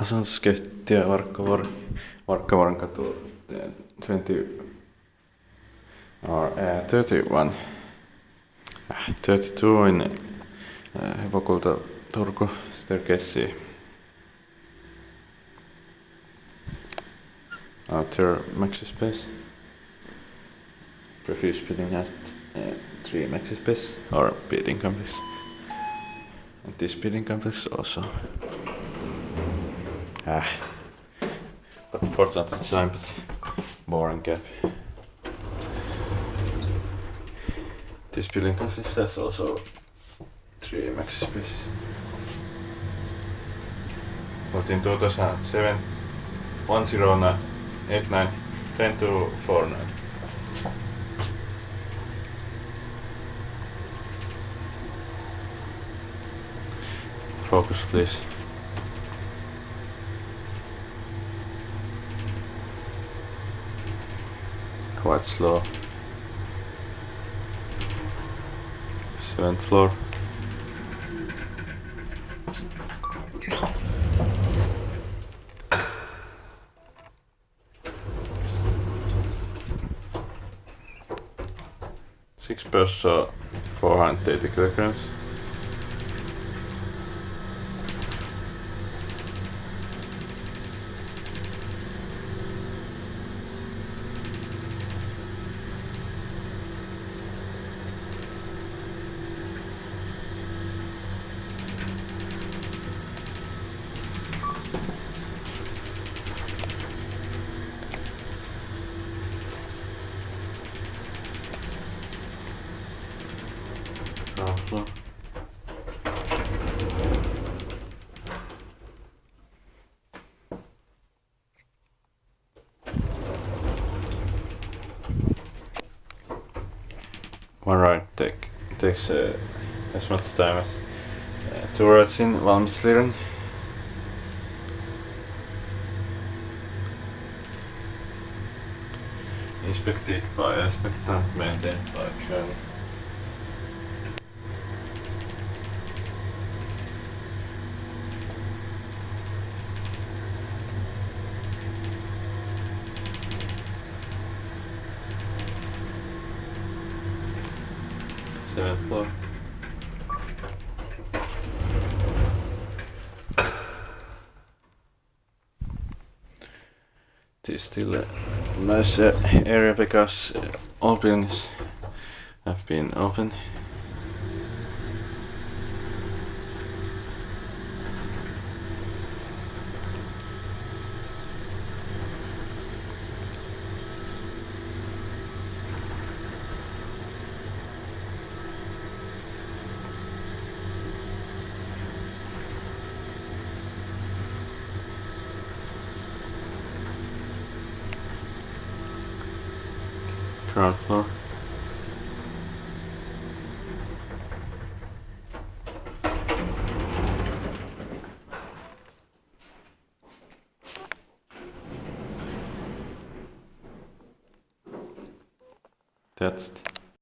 Asuntoskeittiö Varkkavuorenkatu 31 32 in Hepokulta Turku staircase. Outer maxi space. Previous building has 3 maxi space or building complex. And this building complex also. But fortunately design, but boring gap. This building complex has also 3 maxi spaces. But in 2007, 1089, 10249. Focus, please. Quite slow. 7th floor. Six person, 480 kilograms. Floor. One ride takes as much time as 2 rides in valmistelering. Inspected by inspector, maintained by Kone. Seventh floor. This is still a nice area because all buildings have been open. Ground floor. That's